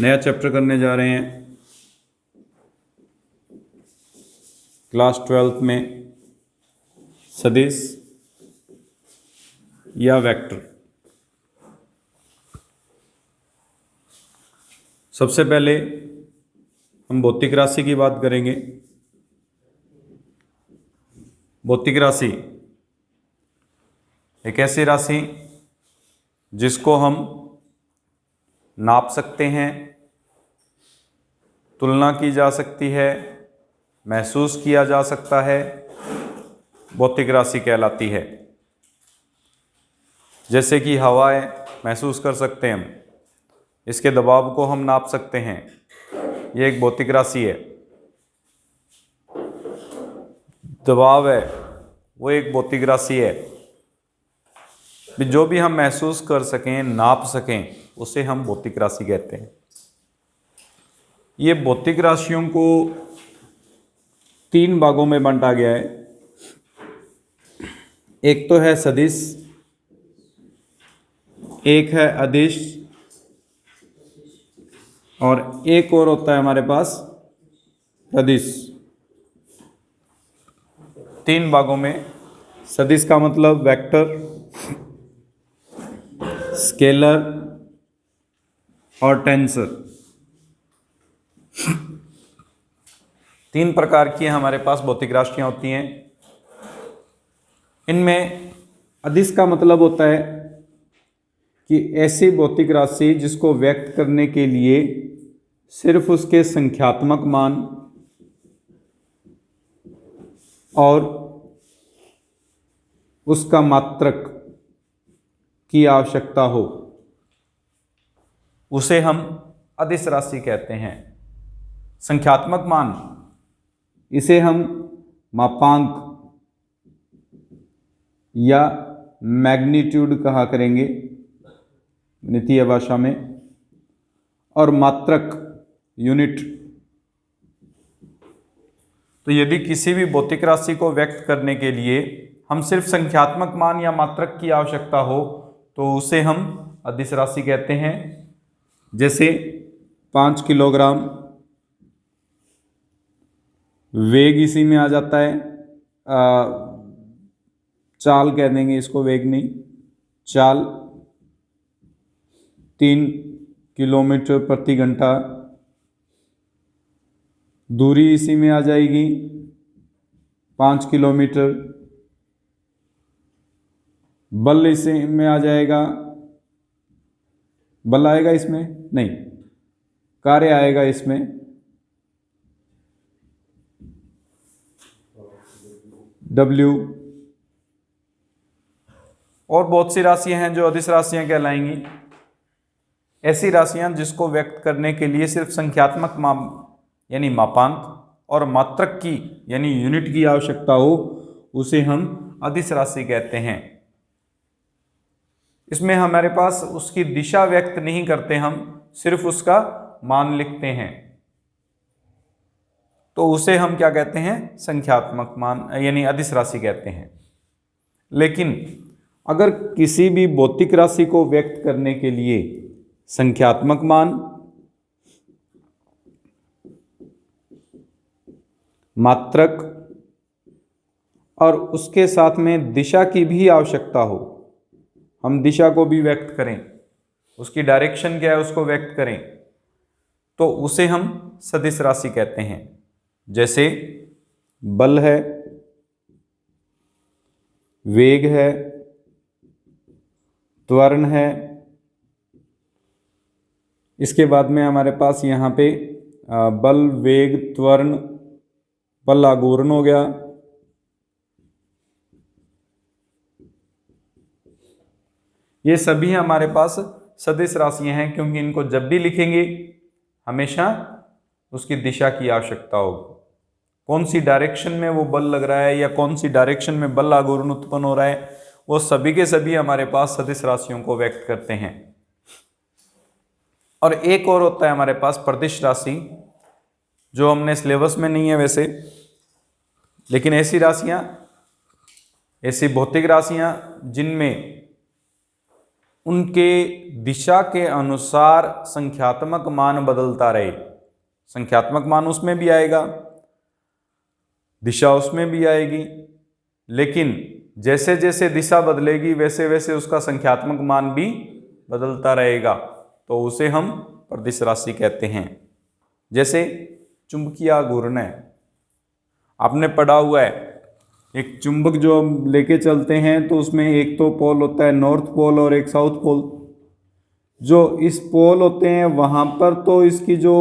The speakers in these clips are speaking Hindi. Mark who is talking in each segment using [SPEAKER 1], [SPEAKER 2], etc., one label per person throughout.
[SPEAKER 1] नया चैप्टर करने जा रहे हैं क्लास 12th में, सदिश या वेक्टर। सबसे पहले हम भौतिक राशि की बात करेंगे। भौतिक राशि एक ऐसी राशि जिसको हम नाप सकते हैं, तुलना की जा सकती है, महसूस किया जा सकता है, भौतिक राशि कहलाती है। जैसे कि हवाएं महसूस कर सकते हैं हम, इसके दबाव को हम नाप सकते हैं, यह एक भौतिक राशि है। दबाव है वो एक भौतिक राशि है। जो भी हम महसूस कर सकें, नाप सकें, उसे हम भौतिक राशि कहते हैं। ये भौतिक राशियों को 3 भागों में बांटा गया है। एक तो है सदिश, एक है अदिश, और एक और होता है हमारे पास सदिश। 3 भागों में। सदिश का मतलब वेक्टर, स्केलर और टेंसर। 3 प्रकार की हमारे पास भौतिक राशियां होती हैं। इनमें अदिश का मतलब होता है कि ऐसी भौतिक राशि जिसको व्यक्त करने के लिए सिर्फ उसके संख्यात्मक मान और उसका मात्रक की आवश्यकता हो, उसे हम अदिश राशि कहते हैं। संख्यात्मक मान, इसे हम मापांक या मैग्नीट्यूड कहा करेंगे गणितीय भाषा में, और मात्रक यूनिट। तो यदि किसी भी भौतिक राशि को व्यक्त करने के लिए हम सिर्फ संख्यात्मक मान या मात्रक की आवश्यकता हो, तो उसे हम अदिश राशि कहते हैं। जैसे 5 किलोग्राम, वेग इसी में आ जाता है। चाल कह देंगे इसको, वेग नहीं, चाल 3 किलोमीटर प्रति घंटा। दूरी इसी में आ जाएगी 5 किलोमीटर। बल इसी में आ जाएगा, बल आएगा इसमें नहीं, कार्य आएगा इसमें। W। और बहुत सी राशियां हैं जो अदिश राशियां कहलाएंगी। ऐसी राशियां जिसको व्यक्त करने के लिए सिर्फ संख्यात्मक यानी मापांक और मात्रक की यानी यूनिट की आवश्यकता हो, उसे हम अदिश राशि कहते हैं। इसमें हमारे पास उसकी दिशा व्यक्त नहीं करते, हम सिर्फ उसका मान लिखते हैं, तो उसे हम क्या कहते हैं? संख्यात्मक मान यानी अदिश राशि कहते हैं। लेकिन अगर किसी भी भौतिक राशि को व्यक्त करने के लिए संख्यात्मक मान, मात्रक और उसके साथ में दिशा की भी आवश्यकता हो, हम दिशा को भी व्यक्त करें, उसकी डायरेक्शन क्या है उसको व्यक्त करें, तो उसे हम सदिश राशि कहते हैं। जैसे बल है, वेग है, त्वरण है। इसके बाद में हमारे पास यहाँ पे बल, वेग, त्वरण, बल आघूर्ण हो गया। ये सभी हमारे पास सदिश राशियां हैं, क्योंकि इनको जब भी लिखेंगे हमेशा उसकी दिशा की आवश्यकता होगी। कौन सी डायरेक्शन में वो बल लग रहा है या कौन सी डायरेक्शन में बल आघूर्ण उत्पन्न हो रहा है, वो सभी के सभी हमारे पास सदिश राशियों को व्यक्त करते हैं। और एक और होता है हमारे पास प्रदिश राशि, जो हमने सिलेबस में नहीं है वैसे, लेकिन ऐसी राशियां, ऐसी भौतिक राशियां जिनमें उनके दिशा के अनुसार संख्यात्मक मान बदलता रहे। संख्यात्मक मान उसमें भी आएगा, दिशा उसमें भी आएगी, लेकिन जैसे जैसे दिशा बदलेगी वैसे वैसे उसका संख्यात्मक मान भी बदलता रहेगा, तो उसे हम प्रदिश राशि कहते हैं। जैसे चुंबकीय आघूर्ण है, आपने पढ़ा हुआ है, एक चुंबक जो हम लेके चलते हैं तो उसमें एक तो पोल होता है नॉर्थ पोल और एक साउथ पोल। जो इस पोल होते हैं वहाँ पर तो इसकी जो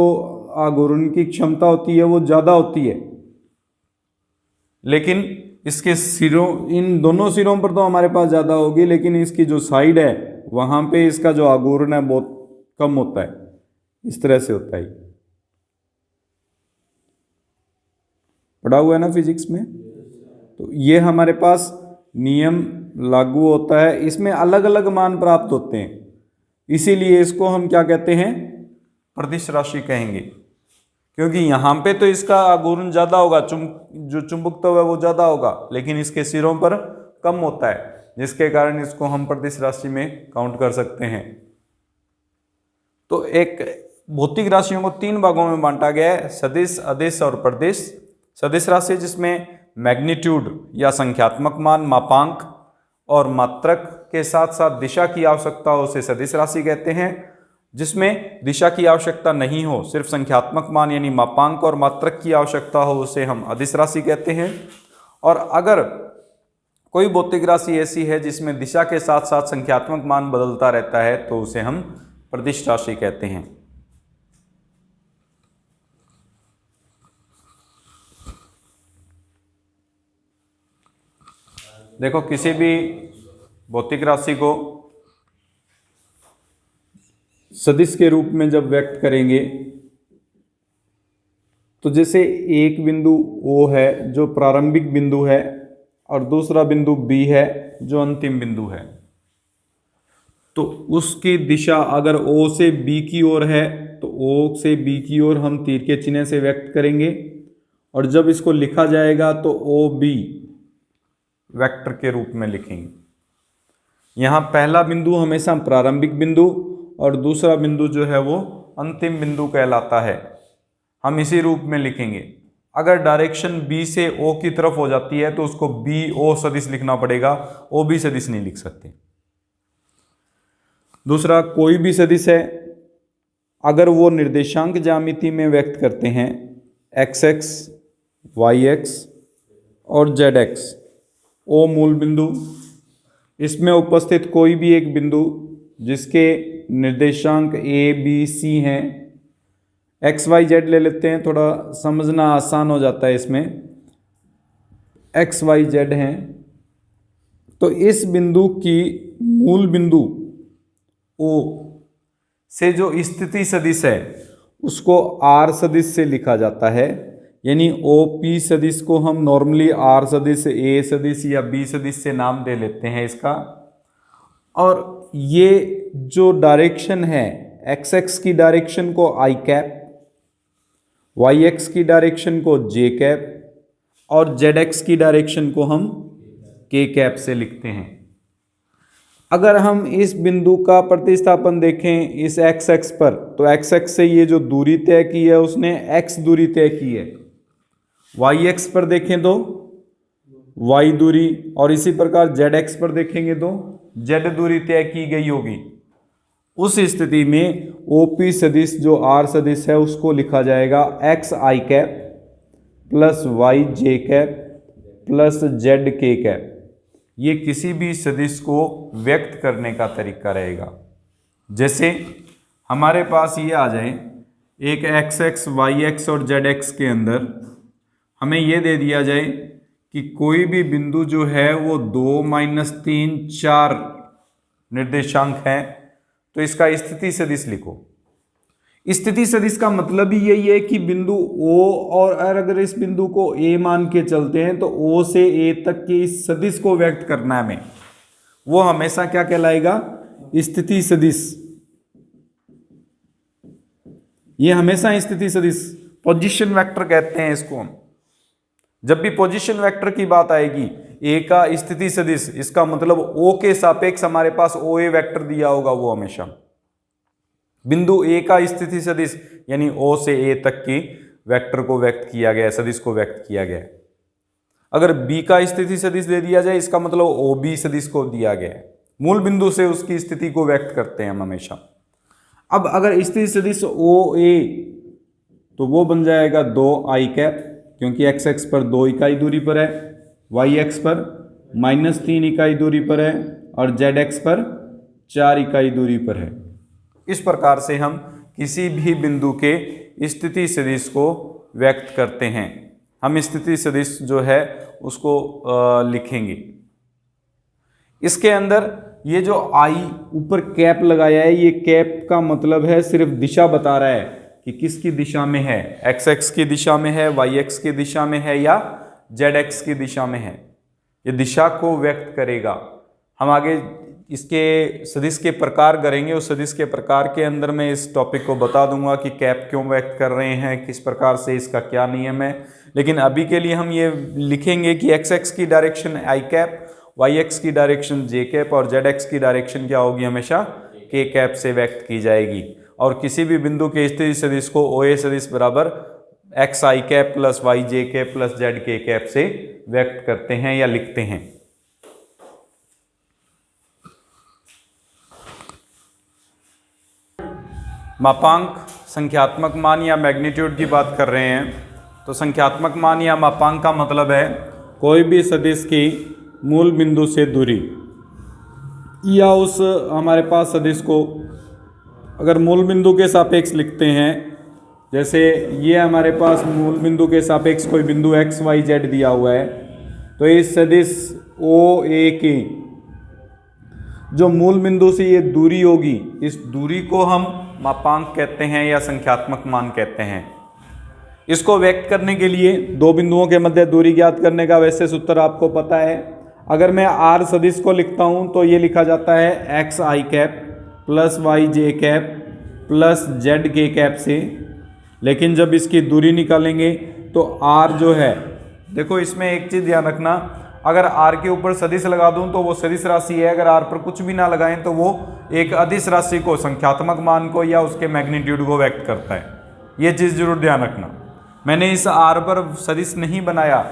[SPEAKER 1] आघूर्ण की क्षमता होती है वो ज़्यादा होती है, लेकिन इसके सिरों, इन दोनों सिरों पर तो हमारे पास ज़्यादा होगी, लेकिन इसकी जो साइड है वहाँ पे इसका जो आघूर्ण है बहुत कम होता है। इस तरह से होता है, पढ़ा हुआ है ना फिजिक्स में। तो ये हमारे पास नियम लागू होता है, इसमें अलग अलग मान प्राप्त होते हैं, इसीलिए इसको हम क्या कहते हैं, प्रदिश राशि कहेंगे। क्योंकि यहाँ पे तो इसका आघूर्ण ज़्यादा होगा, जो चुंबकत्व है वो ज़्यादा होगा, लेकिन इसके सिरों पर कम होता है, जिसके कारण इसको हम प्रदिश राशि में काउंट कर सकते हैं। तो एक भौतिक राशियों को 3 भागों में बांटा गया है, सदिश, अदिश और प्रदिश। सदिश राशि जिसमें मैग्नीट्यूड या संख्यात्मक मान, मापांक और मात्रक के साथ साथ दिशा की आवश्यकता हो उसे सदिश राशि कहते हैं। जिसमें दिशा की आवश्यकता नहीं हो, सिर्फ संख्यात्मक मान यानी मापांक और मात्रक की आवश्यकता हो, उसे हम अदिश राशि कहते हैं। और अगर कोई भौतिक राशि ऐसी है जिसमें दिशा के साथ साथ संख्यात्मक मान बदलता रहता है तो उसे हम प्रदिश राशि कहते हैं। देखो, किसी भी भौतिक राशि को सदिश के रूप में जब व्यक्त करेंगे तो जैसे एक बिंदु O है जो प्रारंभिक बिंदु है और दूसरा बिंदु B है जो अंतिम बिंदु है, तो उसकी दिशा अगर O से B की ओर है तो O से B की ओर हम तीर के चिन्ह से व्यक्त करेंगे, और जब इसको लिखा जाएगा तो OB वेक्टर के रूप में लिखेंगे। यहाँ पहला बिंदु हमेशा प्रारंभिक बिंदु और दूसरा बिंदु जो है वो अंतिम बिंदु कहलाता है, हम इसी रूप में लिखेंगे। अगर डायरेक्शन B से O की तरफ हो जाती है तो उसको BO सदिश लिखना पड़ेगा, OB सदिश नहीं लिख सकते। दूसरा, कोई भी सदिश है अगर वो निर्देशांक ज्यामिति में व्यक्त करते हैं XX, YX और ZX, O मूल बिंदु, इसमें उपस्थित कोई भी एक बिंदु जिसके निर्देशांक A, B, C हैं, X, Y, Z ले लेते हैं, थोड़ा समझना आसान हो जाता है इसमें। X, Y, Z हैं, तो इस बिंदु की मूल बिंदु O से जो स्थिति सदिश है उसको R सदिश से लिखा जाता है, यानी OP सदिश को हम नॉर्मली R सदिश, A सदिश या B सदिश से नाम दे लेते हैं इसका। और ये जो डायरेक्शन है, XX की डायरेक्शन को I कैप, YX की डायरेक्शन को J कैप और ZX की डायरेक्शन को हम K कैप से लिखते हैं। अगर हम इस बिंदु का प्रतिस्थापन देखें इस XX पर, तो XX से ये जो दूरी तय की है उसने X दूरी तय की है। YX पर देखें तो Y दूरी, और इसी प्रकार ZX पर देखेंगे तो Z दूरी तय की गई होगी। उस स्थिति में OP सदिश जो R सदिश है उसको लिखा जाएगा XI cap plus YJ cap plus ZK cap. ये किसी भी सदिश को व्यक्त करने का तरीका रहेगा। जैसे हमारे पास ये आ जाए, एक XX, YX और ZX के अंदर हमें ये दे दिया जाए कि कोई भी बिंदु जो है वो 2, -3, 4 निर्देशांक है, तो इसका स्थिति सदिश लिखो। स्थिति सदिश का मतलब ही यही है कि बिंदु O, और अगर इस बिंदु को A मान के चलते हैं तो O से A तक के इस सदिश को व्यक्त करना है हमें, वो हमेशा क्या कहलाएगा, स्थिति सदिश। ये हमेशा स्थिति सदिश, पोजीशन वेक्टर कहते हैं इसको हम। जब भी पोजीशन वेक्टर की बात आएगी, ए का स्थिति सदिश, इसका मतलब ओ के सापेक्ष हमारे पास ओ ए वेक्टर दिया होगा, वो हमेशा बिंदु ए का स्थिति सदिश यानी ओ से ए तक की वेक्टर को व्यक्त किया गया है, सदिश को व्यक्त किया गया है। अगर बी का स्थिति सदिश दे दिया जाए, इसका मतलब ओ बी सदिश को दिया गया है। मूल बिंदु से उसकी स्थिति को व्यक्त करते हैं हम हमेशा। अब अगर स्थिति सदिश ओ ए, तो वो बन जाएगा 2i कैप, क्योंकि एक्स एक्स पर 2 इकाई दूरी पर है, वाई एक्स पर -3 इकाई दूरी पर है और जेड एक्स पर 4 इकाई दूरी पर है। इस प्रकार से हम किसी भी बिंदु के स्थिति सदिश को व्यक्त करते हैं। हम स्थिति सदिश जो है उसको लिखेंगे। इसके अंदर ये जो आई ऊपर कैप लगाया है, ये कैप का मतलब है सिर्फ दिशा बता रहा है कि किसकी दिशा में है, एक्स एक्स की दिशा में है, वाई एक्स की दिशा में है या जेड एक्स की दिशा में है। ये दिशा को व्यक्त करेगा। हम आगे इसके सदिश के प्रकार करेंगे, उस सदिश के प्रकार के अंदर मैं इस टॉपिक को बता दूंगा कि कैप क्यों व्यक्त कर रहे हैं, किस प्रकार से, इसका क्या नियम है। लेकिन अभी के लिए हम ये लिखेंगे कि एक्स एक्स की direction I cap, Y X की डायरेक्शन जे कैप और जेड एक्स की डायरेक्शन क्या होगी, हमेशा के कैप से व्यक्त की जाएगी। और किसी भी बिंदु के स्थिति सदिश को ओ ए सदिश बराबर x I cap plus Y J cap plus Z K cap से व्यक्त करते हैं या लिखते हैं। मापांक संख्यात्मक मान या मैग्नीट्यूड की बात कर रहे हैं, तो संख्यात्मक मान या मापांक का मतलब है कोई भी सदिश की मूल बिंदु से दूरी, या उस हमारे पास सदिश को अगर मूल बिंदु के सापेक्ष लिखते हैं, जैसे ये हमारे पास मूल बिंदु के सापेक्ष कोई बिंदु एक्स वाई जेड दिया हुआ है, तो इस सदिश ओ ए की जो मूल बिंदु से ये दूरी होगी, इस दूरी को हम मापांक कहते हैं या संख्यात्मक मान कहते हैं। इसको व्यक्त करने के लिए दो बिंदुओं के मध्य दूरी ज्ञात करने का वैसे सूत्र आपको पता है। अगर मैं आर सदिश को लिखता हूं तो ये लिखा जाता है x I cap plus Y J cap plus Z K cap से। लेकिन जब इसकी दूरी निकालेंगे तो आर जो है, देखो इसमें एक चीज़ ध्यान रखना, अगर आर के ऊपर सदिश लगा दूं तो वो सदिश राशि है, अगर आर पर कुछ भी ना लगाएं तो वो एक अदिश राशि को, संख्यात्मक मान को या उसके मैग्नीट्यूड को व्यक्त करता है। ये चीज़ जरूर ध्यान रखना। मैंने इस आर पर सदिश नहीं बनाया,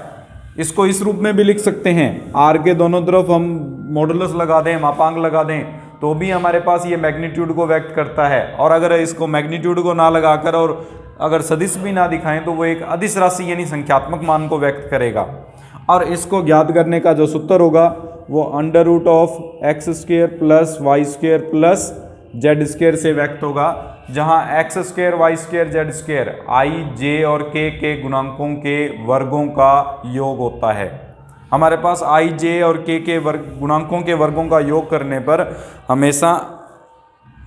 [SPEAKER 1] इसको इस रूप में भी लिख सकते हैं। आर के दोनों तरफ हम मॉडुलस लगा दें, मापांक लगा दें, तो भी हमारे पास ये मैग्नीट्यूड को व्यक्त करता है। और अगर इसको मैग्नीट्यूड को ना लगाकर और अगर सदिश भी ना दिखाएं तो वो एक अदिश राशि यानी संख्यात्मक मान को व्यक्त करेगा। और इसको ज्ञात करने का जो सूत्र होगा वो under root of X square plus Y square plus Z square से व्यक्त होगा, जहां X square Y square Z square I J और के गुणांकों के वर्गों का योग होता है। हमारे पास आई जे और के वर्ग गुणांकों के वर्गों का योग करने पर हमेशा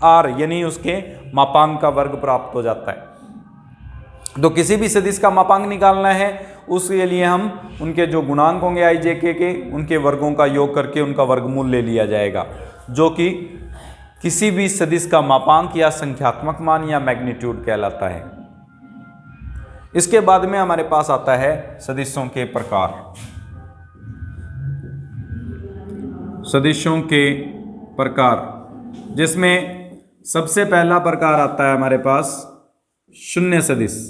[SPEAKER 1] आर यानी उसके मापांक का वर्ग प्राप्त हो जाता है। तो किसी भी सदिश का मापांक निकालना है, उसके लिए हम उनके जो गुणांक होंगे आई जे के उनके वर्गों का योग करके उनका वर्गमूल ले लिया जाएगा, जो कि किसी भी सदिश का मापांक या संख्यात्मक मान या मैग्नीट्यूड कहलाता है। इसके बाद में हमारे पास आता है सदिशों के प्रकार। सदिशों के प्रकार, जिसमें सबसे पहला प्रकार आता है हमारे पास शून्य सदिश,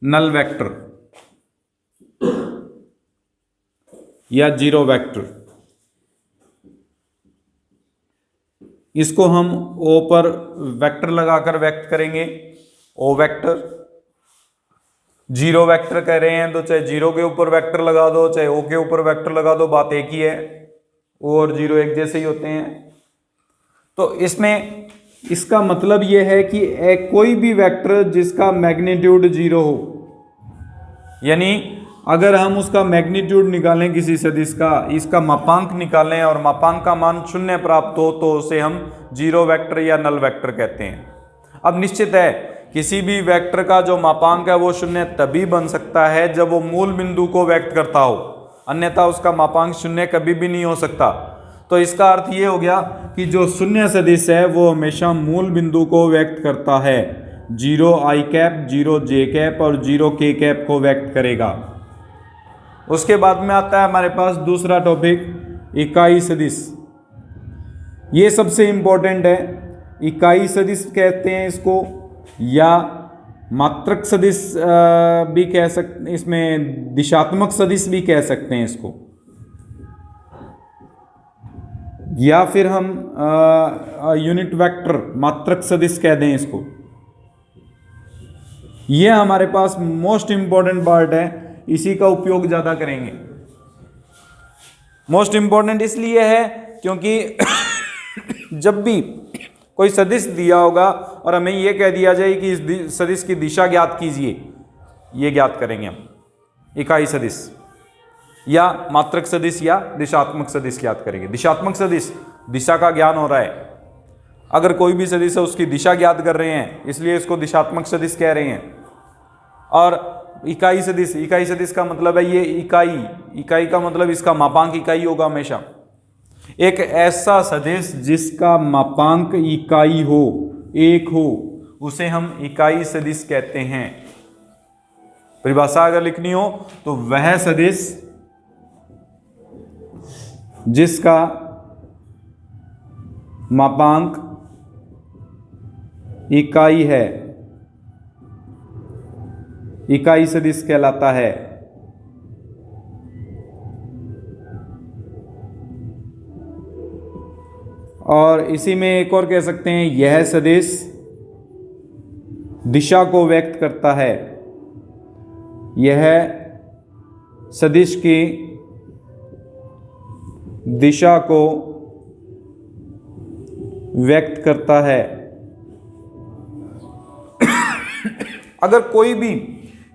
[SPEAKER 1] नल वेक्टर या जीरो वेक्टर। इसको हम ओ पर वेक्टर लगाकर व्यक्त करेंगे, ओ वेक्टर। जीरो वेक्टर कह रहे हैं तो चाहे जीरो के ऊपर वेक्टर लगा दो चाहे ओ के ऊपर वेक्टर लगा दो, बात एक ही है। ओ और जीरो एक जैसे ही होते हैं। तो इसमें इसका मतलब यह है कि कोई भी वेक्टर जिसका मैग्नीट्यूड जीरो हो, यानी अगर हम उसका मैग्नीट्यूड निकालें किसी सदिश का, इसका मापांक निकालें और मापांक का मान शून्य प्राप्त हो तो उसे हम जीरो वेक्टर या नल वेक्टर कहते हैं। अब निश्चित है किसी भी वेक्टर का जो मापांक है वो शून्य तभी बन सकता है जब वो मूल बिंदु को व्यक्त करता हो, अन्यथा उसका मापांक शून्य कभी भी नहीं हो सकता। तो इसका अर्थ ये हो गया कि जो शून्य सदिश है वो हमेशा मूल बिंदु को व्यक्त करता है। जीरो आई कैप, जीरो जे कैप और जीरो के कैप को व्यक्त करेगा। उसके बाद में आता है हमारे पास दूसरा टॉपिक, इकाई सदिश। ये सबसे इंपॉर्टेंट है। इकाई सदिश कहते हैं इसको, या मात्रक सदिश भी कह सकते, इसमें दिशात्मक सदिश भी कह सकते हैं इसको, या फिर हम यूनिट वेक्टर मात्रक सदिश कह दें इसको। ये हमारे पास मोस्ट इंपॉर्टेंट पार्ट है, इसी का उपयोग ज़्यादा करेंगे। मोस्ट इंपॉर्टेंट इसलिए है क्योंकि जब भी कोई सदिश दिया होगा और हमें यह कह दिया जाए कि इस सदिश की दिशा ज्ञात कीजिए, ये ज्ञात करेंगे हम, इकाई सदिश या मात्रक सदिश या दिशात्मक सदिश ज्ञात करेंगे। दिशात्मक सदिश, दिशा का ज्ञान हो रहा है, अगर कोई भी सदिश है उसकी दिशा ज्ञात कर रहे हैं, इसलिए इसको दिशात्मक सदिश कह रहे हैं। और इकाई सदिश, इकाई सदिश का मतलब है ये इकाई, इकाई का मतलब इसका मापांक इकाई होगा हमेशा। एक ऐसा सदिश जिसका मापांक इकाई हो, एक हो, उसे हम इकाई सदिश कहते हैं। परिभाषा अगर लिखनी हो तो वह सदिश जिसका मापांक इकाई है, इकाई सदिश कहलाता है। और इसी में एक और कह सकते हैं, यह सदिश दिशा को व्यक्त करता है, यह सदिश की दिशा को व्यक्त करता है। अगर कोई भी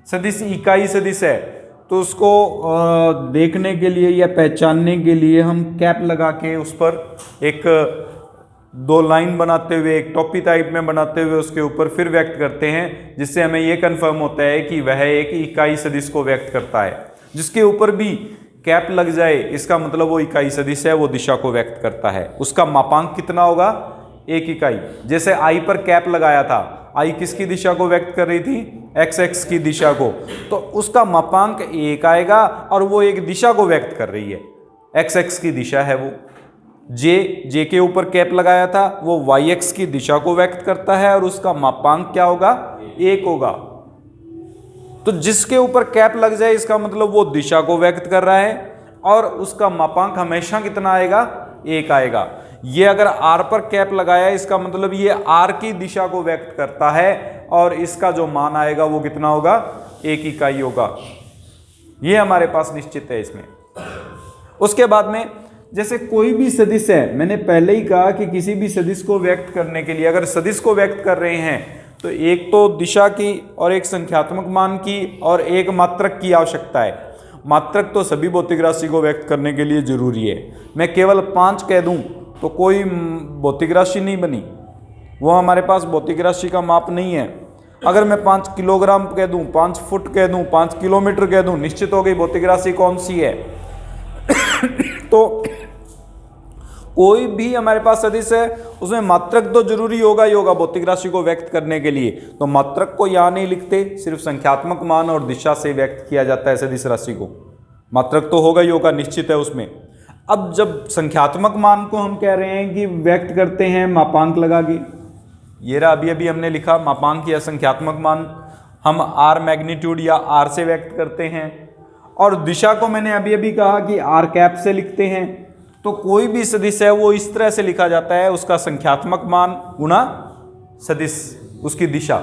[SPEAKER 1] सदिश इकाई सदिश है तो उसको देखने के लिए या पहचानने के लिए हम कैप लगा के उस पर एक दो लाइन बनाते हुए, एक टोपी टाइप में बनाते हुए उसके ऊपर फिर व्यक्त करते हैं, जिससे हमें यह कंफर्म होता है कि वह एक इकाई सदिश को व्यक्त करता है। जिसके ऊपर भी कैप लग जाए इसका मतलब वो इकाई सदिश है, वो दिशा को व्यक्त करता है। उसका मापांक कितना होगा? एक इकाई। जैसे आई पर कैप लगाया था, आई किसकी दिशा को व्यक्त कर रही थी? एक्स एक्स की दिशा को, तो उसका मापांक एक आएगा और वो एक दिशा को व्यक्त कर रही है, एक्स एक्स की दिशा है वो। जे के ऊपर कैप लगाया था, वो वाई एक्स की दिशा को व्यक्त करता है और उसका मापांक क्या होगा? एक होगा। तो जिसके ऊपर कैप लग जाए इसका मतलब वो दिशा को व्यक्त कर रहा है और उसका मापांक हमेशा कितना आएगा? एक आएगा। ये अगर आर पर कैप लगाया इसका मतलब ये आर की दिशा को व्यक्त करता है और इसका जो मान आएगा वो कितना होगा? एक इकाई होगा। ये हमारे पास निश्चित है इसमें। उसके बाद में जैसे कोई भी सदिश है, मैंने पहले ही कहा कि किसी भी सदिश को व्यक्त करने के लिए अगर सदिश को व्यक्त कर रहे हैं तो एक तो दिशा की और एक संख्यात्मक मान की और एक मात्रक की आवश्यकता है। मात्रक तो सभी भौतिक राशि को व्यक्त करने के लिए जरूरी है। मैं केवल 5 कह दूं तो कोई भौतिक राशि नहीं बनी, वो हमारे पास भौतिक राशि का माप नहीं है। अगर मैं 5 किलोग्राम कह दूं, 5 फुट कह दूं, 5 किलोमीटर कह दूं, निश्चित हो गई भौतिक राशि कौन सी है। तो कोई भी हमारे पास सदिश है उसमें मात्रक तो जरूरी होगा ही होगा भौतिक राशि को व्यक्त करने के लिए। तो मात्रक को यहां नहीं लिखते, सिर्फ संख्यात्मक मान और दिशा से व्यक्त किया जाता है सदिश राशि को। मात्रक तो होगा ही होगा, निश्चित है उसमें। अब जब संख्यात्मक मान को हम कह रहे हैं कि व्यक्त करते हैं मापांक लगा के, ये रहा अभी अभी हमने लिखा मापांक या संख्यात्मक मान हम आर मैग्नीट्यूड या आर से व्यक्त करते हैं। और दिशा को मैंने अभी अभी कहा कि आर कैप से लिखते हैं। तो कोई भी सदिश है वो इस तरह से लिखा जाता है, उसका संख्यात्मक मान गुणा सदिश उसकी दिशा।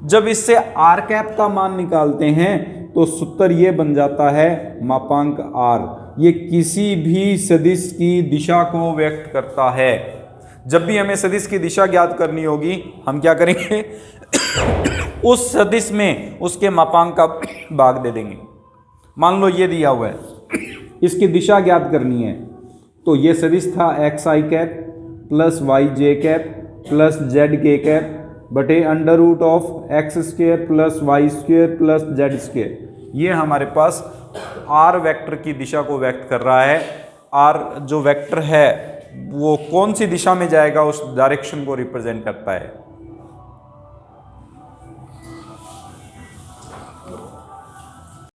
[SPEAKER 1] जब इससे आर कैप का मान निकालते हैं तो सूत्र ये बन जाता है मापांक आर। ये किसी भी सदिश की दिशा को व्यक्त करता है। जब भी हमें सदिश की दिशा ज्ञात करनी होगी हम क्या करेंगे? उस सदिश में उसके मापांक का भाग दे देंगे। मान लो ये दिया हुआ है, इसकी दिशा ज्ञात करनी है, तो ये सदिश था X I cap plus Y J cap plus Z K cap बटे under root of X square plus Y square plus Z square. ये हमारे पास आर वेक्टर की दिशा को व्यक्त कर रहा है। आर जो वेक्टर है वो कौन सी दिशा में जाएगा उस डायरेक्शन को रिप्रेजेंट करता है।